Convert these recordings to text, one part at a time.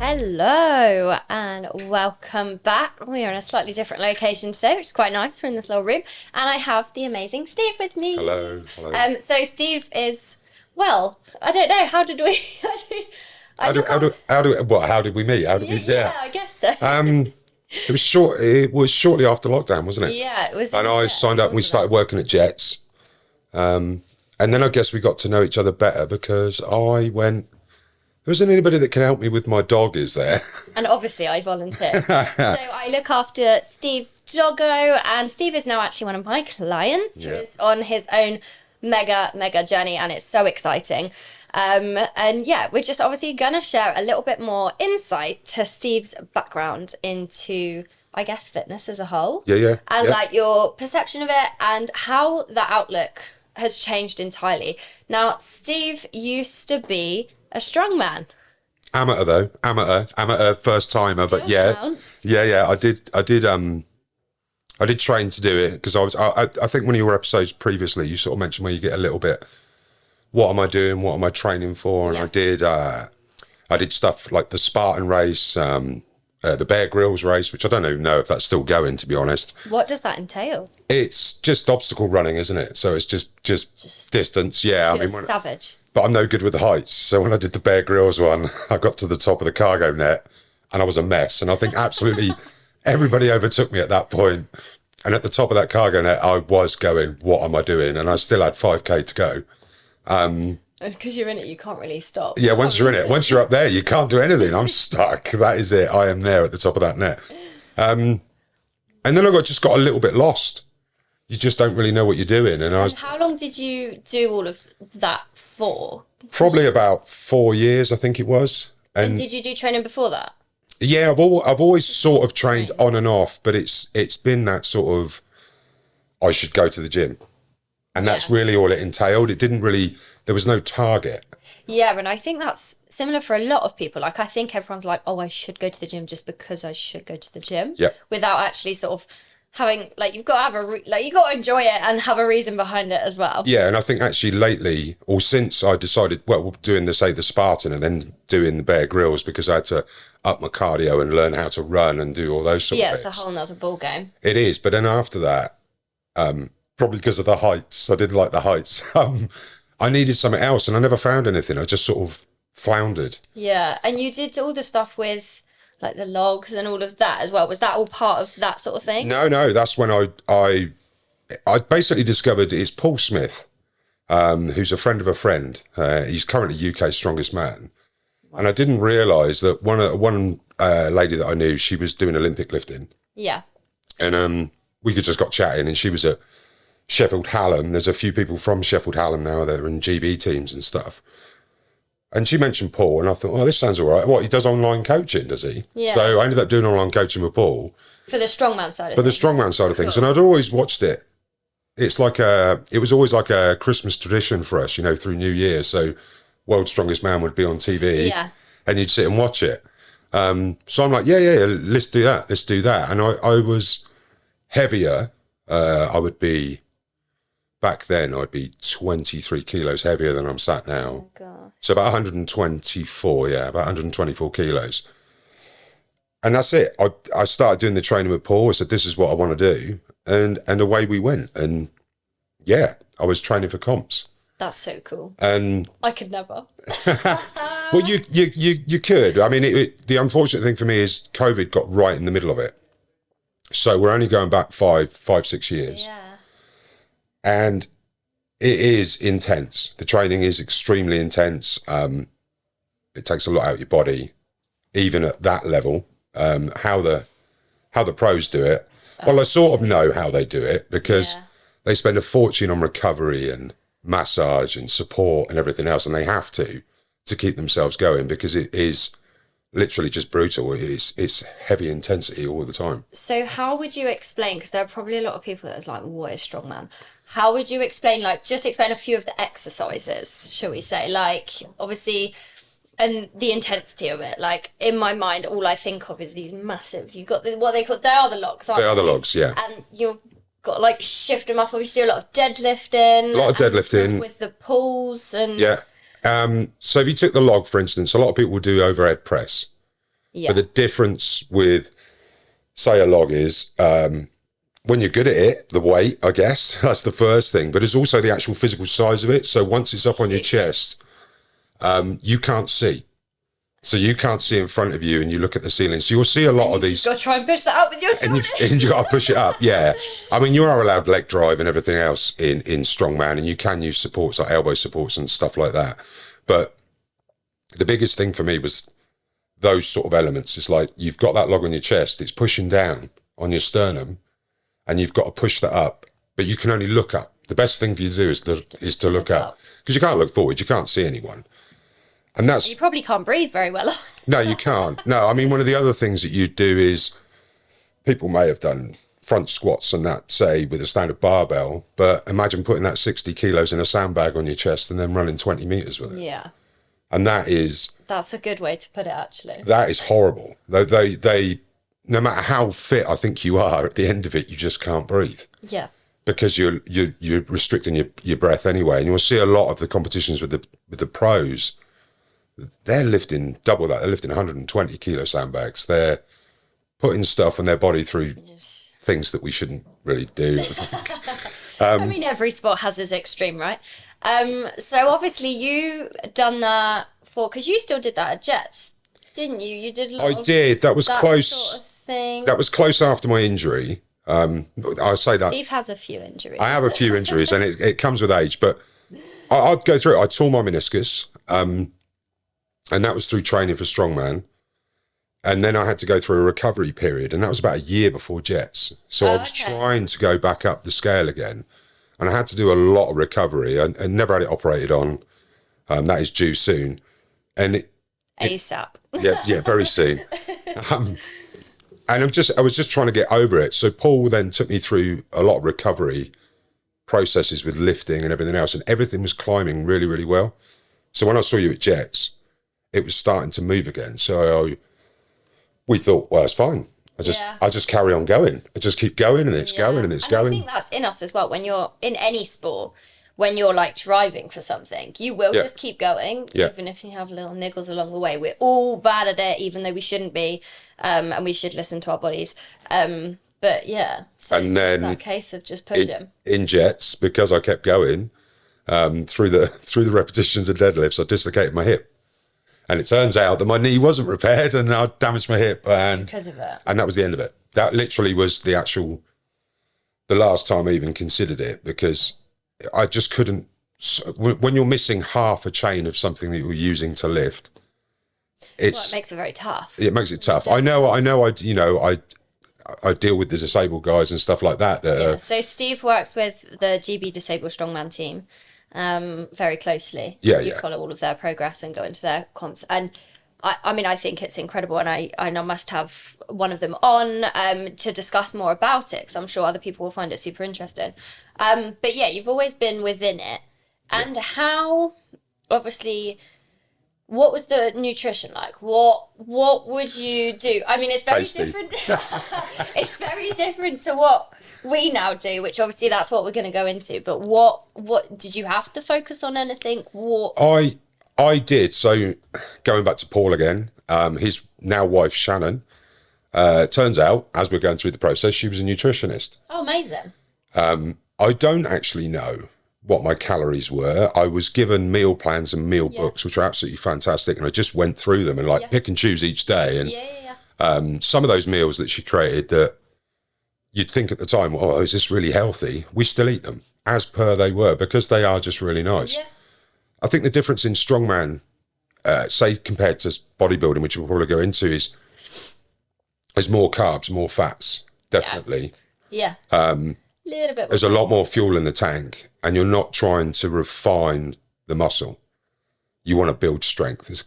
Hello and welcome back. We are in a slightly different location today, which is quite nice. We're in this little room and I have the amazing Steve with me. Hello. Hello. So Steve is, well, I don't know, how did we, How did we meet? yeah, I guess so. It was shortly after lockdown, wasn't it? Yeah, it was. And I signed up and we started working at Jets. And then I guess we got to know each other better because I went, there isn't anybody that can help me with my dog, is there? And obviously I volunteer. So I look after Steve's doggo, and Steve is now actually one of my clients who is on his own mega journey, and it's so exciting. And yeah, we're just obviously going to share a little bit more insight to Steve's background into, I guess, fitness as a whole. And like your perception of it and how the outlook has changed entirely. Now, Steve used to be a strongman. Amateur though, amateur first timer, but yeah. I did train to do it because I think one of your episodes previously, you sort of mentioned where you get a little bit, what am I doing? What am I training for? And I did stuff like the Spartan race, the Bear Grylls race, which I don't even know if that's still going, to be honest. What does that entail? It's just obstacle running, isn't it? So it's just distance. Yeah, I mean, savage. But I'm no good with the heights. So when I did the Bear Grylls one, I got to the top of the cargo net and I was a mess. And I think absolutely everybody overtook me at that point. And at the top of that cargo net, I was going, what am I doing? And I still had 5K to go. And because you're in it, you can't really stop. Yeah, once you're in it, once you're up there, you can't do anything. I'm stuck. That is it. I am there at the top of that net. And then I just got a little bit lost. You just don't really know what you're doing. And how long did you do all of that for? Probably about 4 years, I think it was. And did you do training before that? Yeah, I've always sort of trained on and off, but it's been that sort of, I should go to the gym. And that's really all it entailed. It didn't really, there was no target. Yeah, and I think that's similar for a lot of people. Like, I think everyone's like, oh, I should go to the gym just because I should go to the gym. Yeah. Without actually sort of having, like, you've got to have you've got to enjoy it and have a reason behind it as well. Yeah, and I think actually lately, or since I decided, well, doing the Spartan and then doing the Bear Grylls, because I had to up my cardio and learn how to run and do all those sort of things. Yeah, it's a whole nother ball game. It is, but then after that, probably because of the heights, I didn't like the heights. I needed something else and I never found anything. I just sort of floundered. Yeah, and you did all the stuff with like the logs and all of that as well. Was that all part of that sort of thing? No, that's when I basically discovered it's Paul Smith, who's a friend of a friend. He's currently UK's strongest man. Wow. And I didn't realise that one lady that I knew, she was doing Olympic lifting. Yeah. And we just got chatting and she was at Sheffield Hallam. There's a few people from Sheffield Hallam now that are in GB teams and stuff. And she mentioned Paul, and I thought, oh, this sounds all right. What, he does online coaching, does he? Yeah. So I ended up doing online coaching with Paul. For the strongman side of things. For the strongman side of things. And I'd always watched it. It was always like a Christmas tradition for us, through New Year. So World's Strongest Man would be on TV. Yeah. And you'd sit and watch it. So I'm like, yeah, let's do that. And I was heavier. Back then, I'd be 23 kilos heavier than I'm sat now. Oh, God. So about 124 kilos. And that's it. I started doing the training with Paul. I said, this is what I want to do. And away we went. And yeah, I was training for comps. That's so cool. And I could never. Well, you could. I mean, the unfortunate thing for me is COVID got right in the middle of it. So we're only going back 6 years. Yeah. And it is intense. The training is extremely intense. It takes a lot out of your body, even at that level. How the pros do it. Well, I sort of know how they do it because they spend a fortune on recovery and massage and support and everything else, and they have to keep themselves going because it is literally just brutal. It's heavy intensity all the time. So how would you explain, because there are probably a lot of people that are like, what is strongman? How would you explain, just explain a few of the exercises, shall we say? Like, obviously, and the intensity of it. Like, in my mind, all I think of is these massive, you've got what they are the logs, aren't they? They are the logs, yeah. And you've got to, shift them up. Obviously, do a lot of deadlifting. A lot of deadlifting. With the pulls and... Yeah. So if you took the log, for instance, a lot of people will do overhead press. But the difference with, say, a log is when you're good at it, the weight, I guess, that's the first thing. But it's also the actual physical size of it. So once it's up on your chest, you can't see. So you can't see in front of you and you look at the ceiling. So you'll see a lot of these. You've got to try and push that up with your shoulders. And you've got to push it up, yeah. I mean, you are allowed leg drive and everything else in strongman, and you can use supports like elbow supports and stuff like that. But the biggest thing for me was those sort of elements. It's like you've got that log on your chest, it's pushing down on your sternum, and you've got to push that up, but you can only look up. The best thing for you to do is to look up, because you can't look forward, you can't see anyone. And that's... You probably can't breathe very well. No, you can't. No, I mean, one of the other things that you do is, people may have done front squats and that, say, with a standard barbell, but imagine putting that 60 kilos in a sandbag on your chest and then running 20 meters with it. Yeah. And that's a good way to put it, actually. That is horrible. They no matter how fit I think you are, at the end of it, you just can't breathe. Yeah. Because you're restricting your breath anyway. And you'll see a lot of the competitions with the pros, they're lifting double that. They're lifting 120 kilo sandbags. They're putting stuff on their body through things that we shouldn't really do. I mean, every sport has its extreme, right? So obviously you done that because you still did that at Jets, didn't you? You did a lot I did. That was close. Sort of thing. That was close after my injury. I say that. Steve has a few injuries. I have a few injuries, and it comes with age. But I'd go through it. I tore my meniscus, and that was through training for strongman. And then I had to go through a recovery period, and that was about a year before Jets. So I was trying to go back up the scale again, and I had to do a lot of recovery. I never had it operated on. That is due soon, and ASAP. Yeah, very soon. And I was just trying to get over it. So Paul then took me through a lot of recovery processes with lifting and everything else, and everything was climbing really, really well. So when I saw you at Jets, it was starting to move again. So we thought, well, it's fine. I just carry on going. I just keep going, and it's going, and it's going. I think that's in us as well. When you're in any sport, when you're like driving for something, you will just keep going, even if you have little niggles along the way. We're all bad at it, even though we shouldn't be, and we should listen to our bodies. But yeah, so and then that case of just pushing. In Jets, because I kept going through the repetitions and deadlifts, I dislocated my hip. And it turns out that my knee wasn't repaired, and I damaged my hip, because of it. And that was the end of it. That literally was the last time I even considered it, because I just couldn't. When you're missing half a chain of something that you're using to lift, it makes it very tough. It makes it tough. I know. I deal with the disabled guys and stuff like that. So Steve works with the GB Disabled Strongman team very closely. You follow all of their progress and go into their comps. And I mean, I think it's incredible, and I must have one of them on to discuss more about it, because I'm sure other people will find it super interesting. But yeah, you've always been within it. And how, obviously, what was the nutrition like? What would you do? I mean, it's very different. It's very different to what we now do, which obviously that's what we're going to go into. But what did you have to focus on anything? I did. So going back to Paul again, his now wife, Shannon, turns out, as we're going through the process, she was a nutritionist. Oh, amazing. I don't actually know what my calories were. I was given meal plans and meal books, which are absolutely fantastic. And I just went through them and pick and choose each day. And some of those meals that she created that you'd think at the time, oh, is this really healthy? We still eat them as per they were, because they are just really nice. Yeah. I think the difference in strongman, say compared to bodybuilding, which we'll probably go into, is there's more carbs, more fats, definitely. Yeah. Little bit. There's a lot more fuel in the tank, and you're not trying to refine the muscle. You want to build strength. It's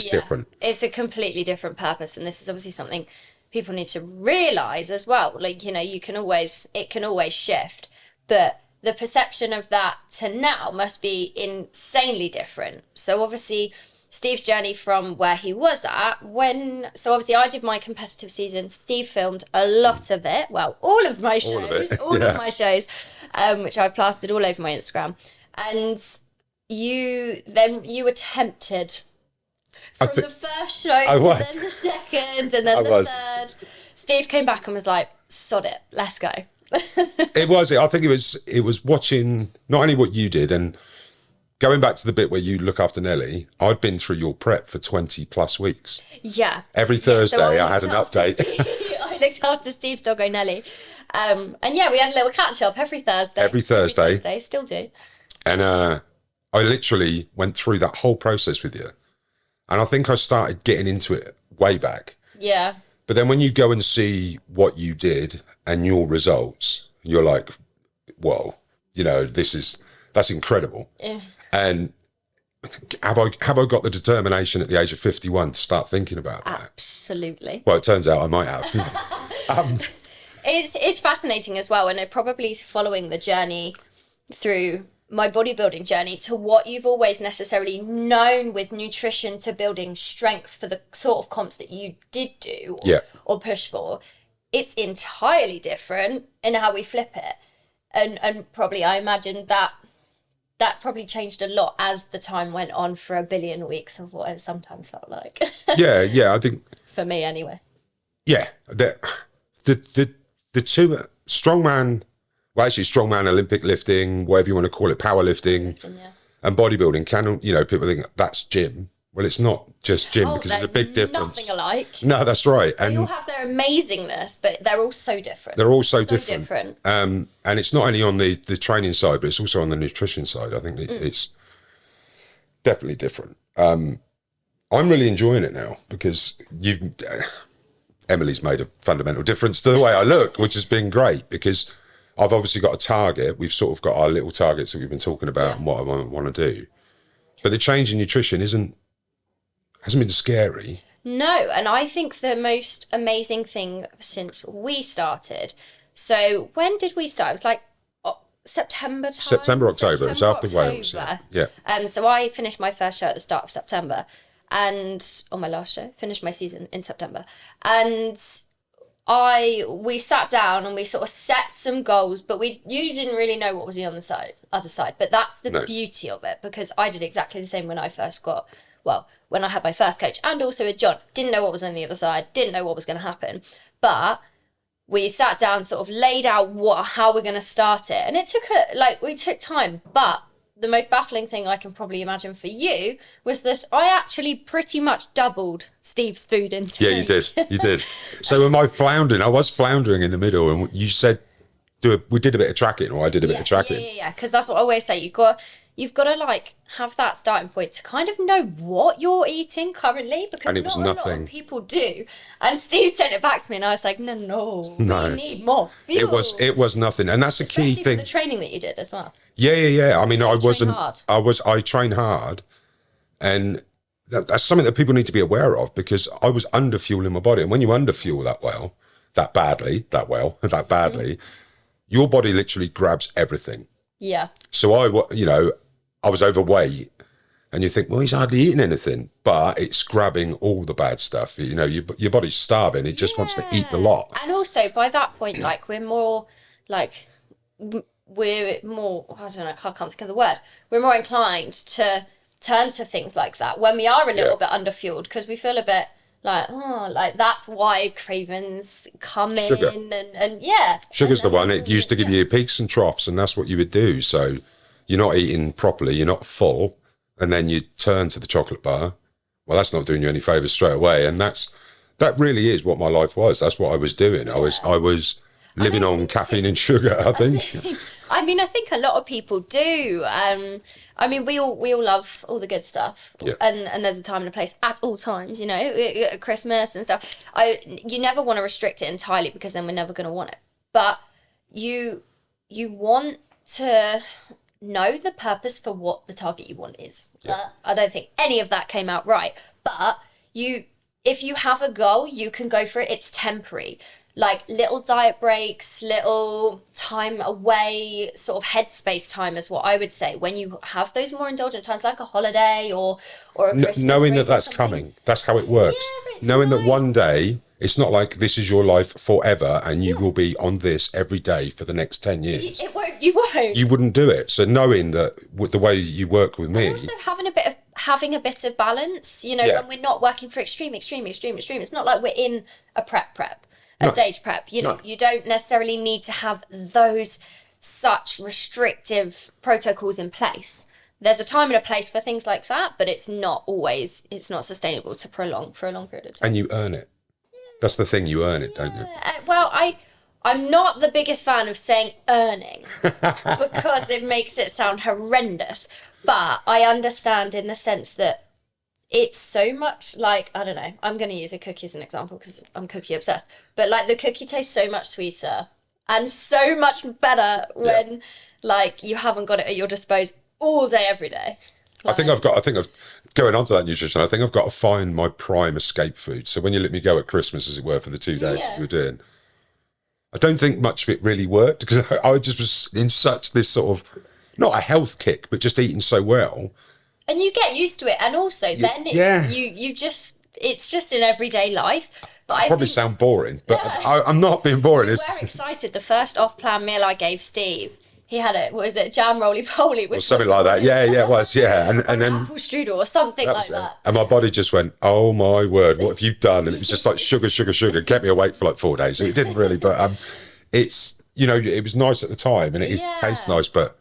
different. It's a completely different purpose, and this is obviously something people need to realise as well. Like, it can always shift, but the perception of that to now must be insanely different. So obviously Steve's journey from where he was at so obviously I did my competitive season. Steve filmed a lot of it. Well, all of my shows, of my shows, which I've plastered all over my Instagram. And you were tempted From the first show, and then the second, and then the third. Steve came back and was like, sod it, let's go. I think it was watching not only what you did, and going back to the bit where you look after Nelly, I'd been through your prep for 20 plus weeks. Yeah. Every Thursday I had an update. I looked after Steve's doggo Nelly. And yeah, we had a little catch up every Thursday. Every Thursday. Still do. And I literally went through that whole process with you. And I think I started getting into it way back. Yeah. But then when you go and see what you did and your results, you're like, whoa, you know, that's incredible. Yeah. And have I got the determination at the age of 51 to start thinking about that? Absolutely. Well, it turns out I might have. It's fascinating as well, and it probably following the journey through my bodybuilding journey to what you've always necessarily known with nutrition to building strength for the sort of comps that you did do or push for. It's entirely different in how we flip it. And probably I imagine that probably changed a lot as the time went on for a billion weeks of what it sometimes felt like. Yeah, I think. For me anyway. Yeah, the two, strongman, well, actually strongman, Olympic lifting, whatever you want to call it, powerlifting, and bodybuilding can, you know, people think that's gym. Well, it's not just gym because there's a big difference. Nothing alike. No, that's right. They all have their amazingness, but they're all so different. They're all so different. And it's not only on the training side, but it's also on the nutrition side. I think it's definitely different. I'm really enjoying it now because Emily's made a fundamental difference to the way I look, which has been great because I've obviously got a target. We've sort of got our little targets that we've been talking about and what I want to do. But the change in nutrition hasn't been scary. No, and I think the most amazing thing since we started. So when did we start? It was like September, October. It's after Wales. Yeah. So I finished my first show at the start of September, and on my last show, finished my season in September, and we sat down and we sort of set some goals, but you didn't really know what was on the other side. But that's the beauty of it, because I did exactly the same when I when I had my first coach, and also with John. Didn't know what was on the other side, didn't know what was going to happen. But we sat down, sort of laid out how we're going to start it. And it took time. But the most baffling thing I can probably imagine for you was that I actually pretty much doubled Steve's food intake. Yeah, you did. So I was floundering in the middle, and you said, we did a bit of tracking, or I did a bit of tracking. Yeah, because that's what I always say. You've got to have that starting point to kind of know what you're eating currently, because and it was nothing. A lot of people do. And Steve sent it back to me, and I was like, no. We need more fuel. It was nothing, and that's a key thing. For the training that you did as well. Yeah. I mean, I trained hard, and that's something that people need to be aware of, because I was under fueling my body, and when you under fuel that badly, your body literally grabs everything. Yeah. So I was overweight, and you think, well, he's hardly eating anything, but it's grabbing all the bad stuff. You know, your body's starving. It just wants to eat the lot. And also by that point, we're more, I don't know, I can't think of the word. We're more inclined to turn to things like that when we are a little bit underfueled, because we feel a bit that's why cravings come in and Sugar's the one. It used to give you peaks and troughs, and that's what you would do. So you're not eating properly, you're not full, and then you turn to the chocolate bar. Well, that's not doing you any favours straight away, and that really is what my life was. That's what I was doing. I was living on caffeine and sugar, I think. I think a lot of people do. We all love all the good stuff, and there's a time and a place at all times. You know, at Christmas and stuff. You never want to restrict it entirely, because then we're never going to want it. But you want to know the purpose for what the target you want is. I don't think any of that came out right. But if you have a goal, you can go for it. It's temporary. Little diet breaks, little time away, sort of headspace time is what I would say. When you have those more indulgent times, like a holiday or a Christmas knowing break that's coming. That's how it works. Knowing that one day, it's not like this is your life forever and you will be on this every day for the next 10 years. You won't. You wouldn't do it. So knowing that with the way you work with me. And also having a bit of having a bit of balance, you know, when we're not working for extreme. It's not like we're in a stage prep. You know, you don't necessarily need to have those such restrictive protocols in place. There's a time and a place for things like that, but it's not sustainable to prolong for a long period of time. And you earn it. That's the thing, you earn it, don't you? Well, I'm not the biggest fan of saying earning because it makes it sound horrendous. But I understand in the sense that it's so much like, I don't know, I'm going to use a cookie as an example because I'm cookie obsessed. But like the cookie tastes so much sweeter and so much better when like you haven't got it at your disposal all day, every day. I think I've going on to that nutrition, I think I've got to find my prime escape food. So when you let me go at Christmas, as it were, for the 2 days we were doing, I don't think much of it really worked because I just was in such this sort of, not a health kick, but just eating so well. And you get used to it. And also you just, it's just in everyday life. But I probably sound boring, but I'm not being boring. We were excited. The first off-plan meal I gave Steve, he had jam roly-poly? Or something like that. Yeah, it was, yeah. And then apple strudel or something like that. And my body just went, oh my word, what have you done? And it was just like sugar. It kept me awake for like 4 days. So it didn't really, but it's, you know, it was nice at the time and it tastes nice, but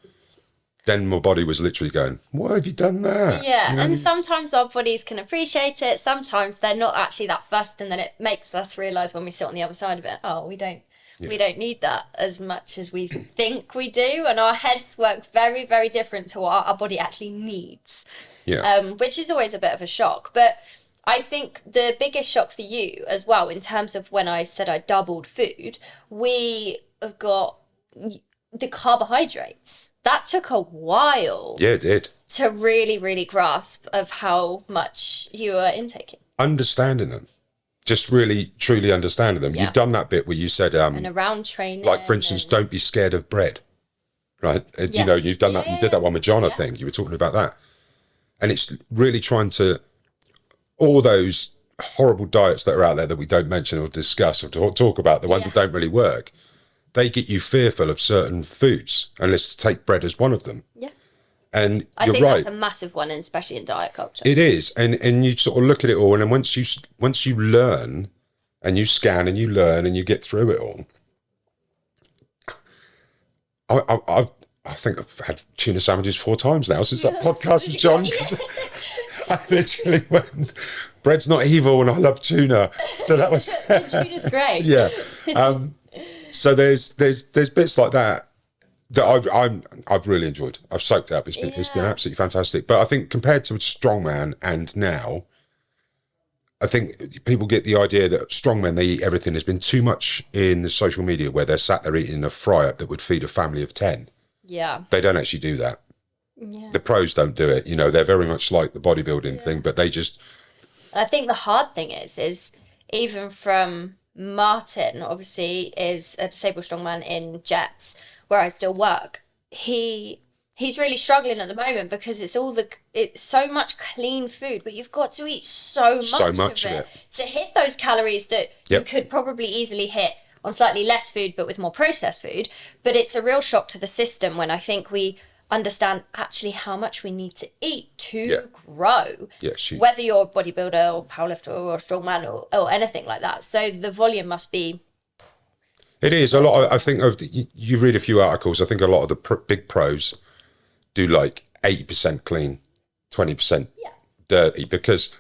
then my body was literally going, why have you done that? Yeah, you know? And sometimes our bodies can appreciate it. Sometimes they're not actually that fussed, and then it makes us realise when we sit on the other side of it, we don't need that as much as we think we do. And our heads work very, very different to what our body actually needs, which is always a bit of a shock. But I think the biggest shock for you as well, in terms of when I said I doubled food, we have got the carbohydrates. That took a while. Yeah, it did. To really, really grasp of how much you were intaking. Understanding them. Just really, truly understanding them. You've done that bit where you said... and around training. Like, for instance, don't be scared of bread. Right? You know, you've done that. You did that one with John, I think. You were talking about that. And it's really trying to... All those horrible diets that are out there that we don't mention or discuss or talk about, the ones that don't really work, they get you fearful of certain foods. And let's take bread as one of them. Yeah. And I think that's a massive one, and especially in diet culture. It is. And you sort of look at it all, and then once you learn and you scan and you learn and you get through it all. I think I've had tuna sandwiches 4 times now since that podcast with John. I literally went, bread's not evil and I love tuna. So that was... Tuna's great. Yeah. So there's bits like that I've really enjoyed. I've soaked it up. It's been absolutely fantastic. But I think compared to Strongman and now, I think people get the idea that strongmen, they eat everything. There's been too much in the social media where they're sat there eating a fry-up that would feed a family of 10. Yeah. They don't actually do that. Yeah. The pros don't do it. You know, they're very much like the bodybuilding thing, but they just... I think the hard thing is even from Martin, obviously, is a disabled strongman in Jets, where I still work. He's really struggling at the moment because it's so much clean food, but you've got to eat so much of it to hit those calories that you could probably easily hit on slightly less food, but with more processed food. But it's a real shock to the system when I think we understand actually how much we need to eat to grow. Whether you're a bodybuilder or powerlifter or a strongman or anything like that. So the volume must be... It is a lot. I think you read a few articles. I think a lot of the big pros do like 80% clean, 20% dirty, because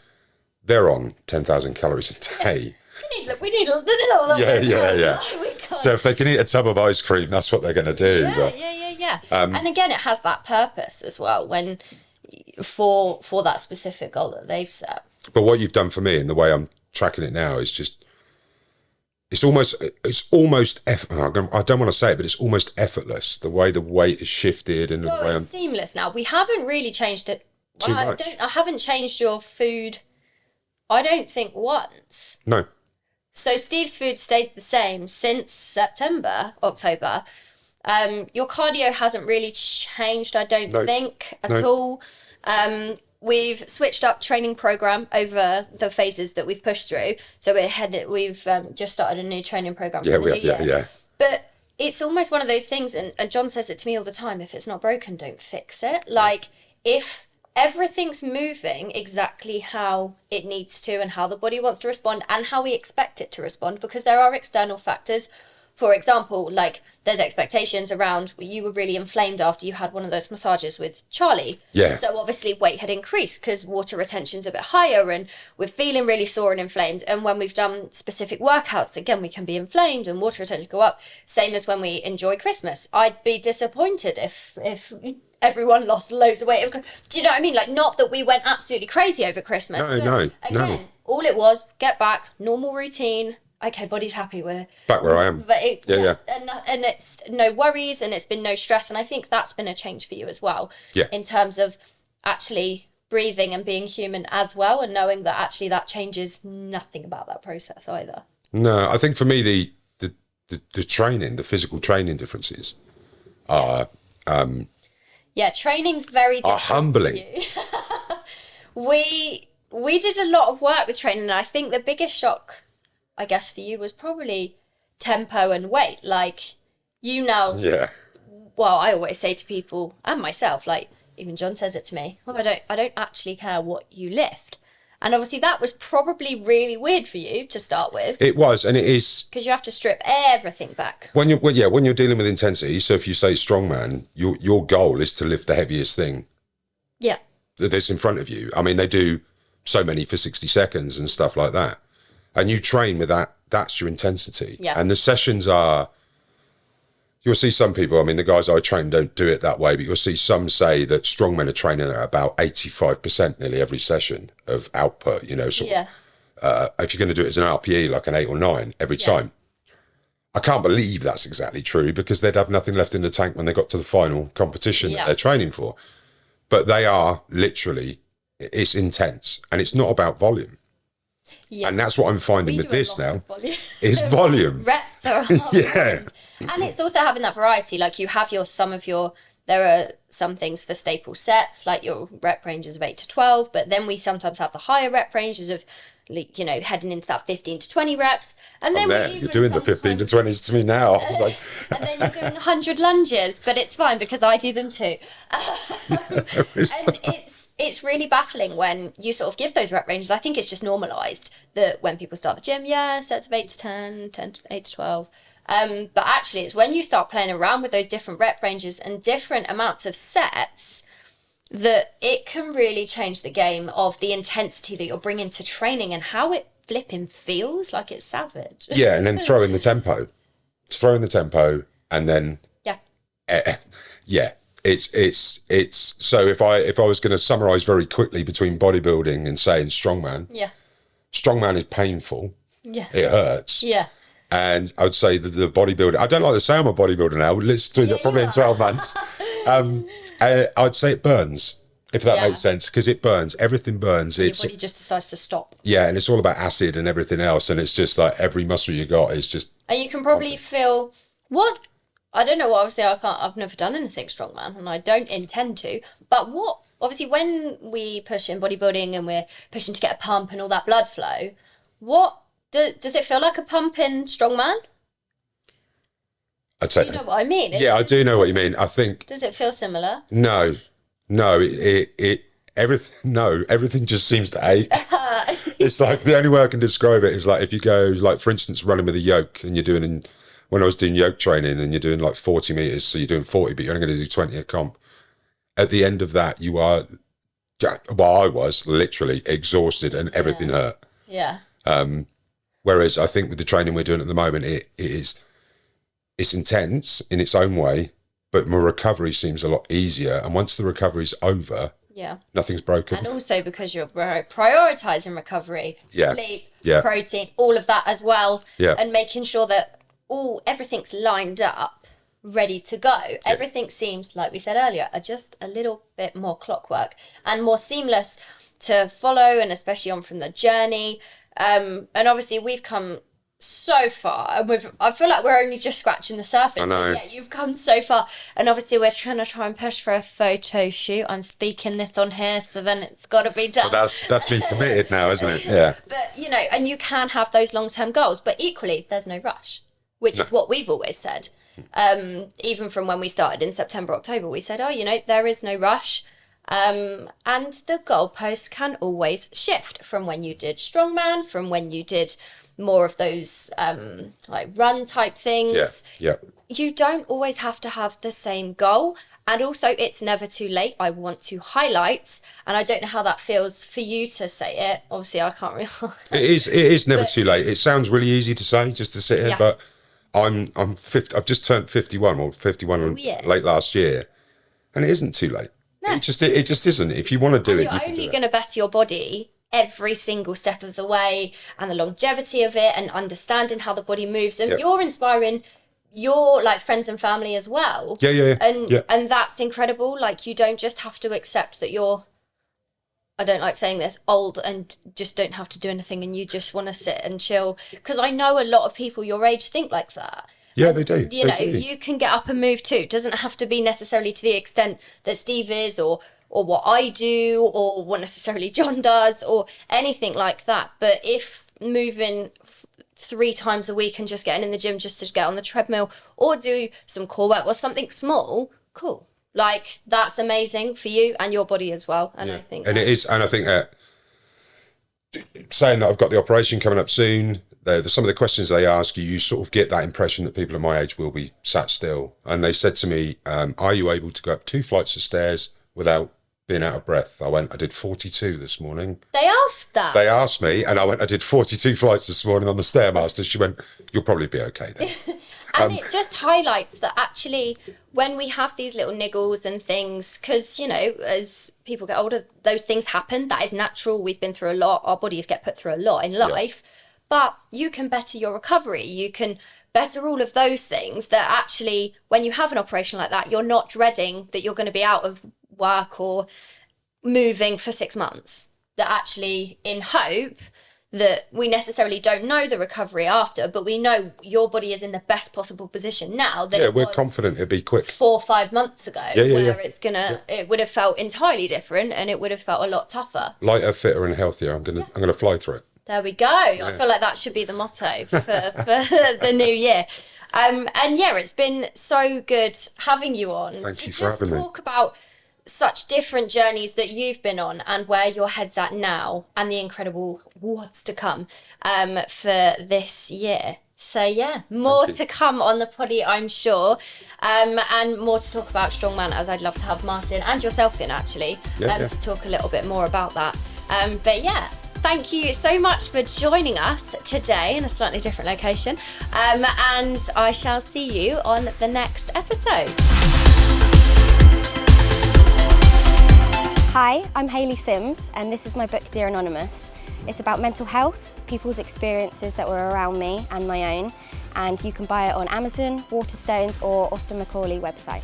they're on 10,000 calories a day. We need a little Yeah. So if they can eat a tub of ice cream, that's what they're going to do. Yeah. And again, it has that purpose as well when for that specific goal that they've set. But what you've done for me and the way I'm tracking it now is just... It's almost, I don't want to say it, but it's almost effortless, the way the weight is shifted and the way it's seamless now. We haven't really changed it. Too much. I haven't changed your food, I don't think, once. No. So Steve's food stayed the same since October. Your cardio hasn't really changed, I don't think, at all. We've switched up training program over the phases that we've pushed through. So we've just started a new training program. Yeah. But it's almost one of those things, and John says it to me all the time, if it's not broken, don't fix it. Like, if everything's moving exactly how it needs to and how the body wants to respond and how we expect it to respond, because there are external factors. For example, like there's expectations around you were really inflamed after you had one of those massages with Charlie. Yeah. So obviously weight had increased because water retention's a bit higher and we're feeling really sore and inflamed. And when we've done specific workouts, again, we can be inflamed and water retention go up. Same as when we enjoy Christmas. I'd be disappointed if everyone lost loads of weight. Do you know what I mean? Like, not that we went absolutely crazy over Christmas. No. All it was, get back, normal routine. Okay, body's happy, we're back where I am. But Yeah. And it's no worries and it's been no stress. And I think that's been a change for you as well. Yeah. In terms of actually breathing and being human as well, and knowing that actually that changes nothing about that process either. No, I think for me the training, the physical training differences are training's very different. are humbling. We did a lot of work with training, and I think the biggest shock, I guess, for you was probably tempo and weight. Like, Yeah. Well, I always say to people and myself, like even John says it to me, well, I don't actually care what you lift. And obviously that was probably really weird for you to start with. It was, and it is, because you have to strip everything back. when you're dealing with intensity. So if you say strongman, your goal is to lift the heaviest thing Yeah. that's in front of you. I mean, they do so many for 60 seconds and stuff like that. And you train with that. That's your intensity. Yeah. And the sessions are, you'll see some people, I mean, the guys I train don't do it that way, but you'll see some say that strongmen are training at about 85% nearly every session of output, sort of. If you're going to do it as an RPE, like an 8 or 9 every time. I can't believe that's exactly true, because they'd have nothing left in the tank when they got to the final competition that they're training for. But they are literally, it's intense, and it's not about volume. Yeah. And that's what I'm finding with this now, is volume. Reps are Yeah. And it's also having that variety. Like, you have there are some things for staple sets, like your rep ranges of 8 to 12, but then we sometimes have the higher rep ranges of, heading into that 15 to 20 reps. And then You're doing the 15 to 20s to me now. I was like, and then you're doing 100 lunges, but it's fine because I do them too. And it's really baffling when you sort of give those rep ranges. I think it's just normalised that when people start the gym, sets of 8 to 10, 10 to 8 to 12. But actually, it's when you start playing around with those different rep ranges and different amounts of sets that it can really change the game of the intensity that you're bringing to training and how it flipping feels. Like, it's savage. Yeah, and then throw in the tempo. And then it's so if I was going to summarize very quickly between bodybuilding and saying strongman, strongman is painful. It hurts. And I would say that the bodybuilder, I don't like to say I'm a bodybuilder now, let's do that probably in 12 months. I'd say it burns, if that makes sense, because it burns. Everything burns. Your body just decides to stop. Yeah, and it's all about acid and everything else, and it's just like every muscle you got is just... And you can probably feel... What? I don't know, obviously I've never done anything strongman, and I don't intend to, but what... Obviously, when we push in bodybuilding and we're pushing to get a pump and all that blood flow, what... Does it feel like a pump in strongman? I'd say, do you know what I mean? I do know what you mean. I think... Does it feel similar? No, everything just seems to ache. It's like, the only way I can describe it is like, if you go, like, for instance, running with a yoke, and you're doing, when I was doing yoke training, and you're doing like 40 meters, so you're doing 40, but you're only going to do 20 at comp. At the end of that, you are, I was literally exhausted and everything hurt. Yeah. Whereas I think with the training we're doing at the moment, it's intense in its own way, but my recovery seems a lot easier. And once the recovery's over, nothing's broken. And also because you're prioritizing recovery, sleep, protein, all of that as well, and making sure that everything's lined up, ready to go. Everything seems, like we said earlier, just a little bit more clockwork and more seamless to follow, and especially on from the journey. And obviously we've come so far, and I feel like we're only just scratching the surface. I know. But yeah, you've come so far, and obviously we're trying to push for a photo shoot. I'm speaking this on here, so then it's got to be done. Well, that's been committed now, isn't it? Yeah. But and you can have those long-term goals, but equally there's no rush, which is what we've always said. Even from when we started in September, October, we said, there is no rush. And the goalposts can always shift from when you did strongman, from when you did more of those like run type things. Yeah. You don't always have to have the same goal. And also, it's never too late. I want to highlight, and I don't know how that feels for you to say it. Obviously, I can't really. It is never too late. It sounds really easy to say, just to sit here, but I'm 50. I've just turned 51, or 51 late last year, and it isn't too late. No. It just isn't. If you want to do it, you're only going to better your body every single step of the way, and the longevity of it, and understanding how the body moves, and you're inspiring your like friends and family as well. And that's incredible. Like, you don't just have to accept that you're, I don't like saying this, old and just don't have to do anything and you just want to sit and chill, because I know a lot of people your age think like that. Yeah, they do. You know, you can get up and move too. It doesn't have to be necessarily to the extent that Steve is, or what I do, or what necessarily John does, or anything like that. But if moving 3 times a week and just getting in the gym just to get on the treadmill or do some core work or something small, cool. Like, that's amazing for you and your body as well. And I think, and it is, and I think that saying that I've got the operation coming up soon, some of the questions they ask you, you sort of get that impression that people of my age will be sat still. And they said to me, are you able to go up 2 flights of stairs without being out of breath? I went, I did 42 this morning. They asked that? They asked me, and I went, I did 42 flights this morning on the Stairmaster. She went, you'll probably be okay then. And it just highlights that actually when we have these little niggles and things, because, you know, as people get older, those things happen. That is natural. We've been through a lot. Our bodies get put through a lot in life. But you can better your recovery. You can better all of those things that actually, when you have an operation like that, you're not dreading that you're going to be out of work or moving for 6 months. That actually, in hope that we necessarily don't know the recovery after, but we know your body is in the best possible position now. That we're confident it'd be quick. 4 or 5 months ago, where it's gonna, it would have felt entirely different, and it would have felt a lot tougher. Lighter, fitter, and healthier. I'm gonna fly through it. There we go. I feel like that should be the motto for the new year. And it's been so good having you on. Thank you for having me. To talk about such different journeys that you've been on and where your head's at now and the incredible what's to come for this year. So more to come on the poddy, I'm sure, and more to talk about Strongman, as I'd love to have Martin and yourself in actually to talk a little bit more about that. Thank you so much for joining us today in a slightly different location, and I shall see you on the next episode. Hi, I'm Hayley Sims, and this is my book Dear Anonymous. It's about mental health, people's experiences that were around me and my own, and you can buy it on Amazon, Waterstones or Austin Macaulay website.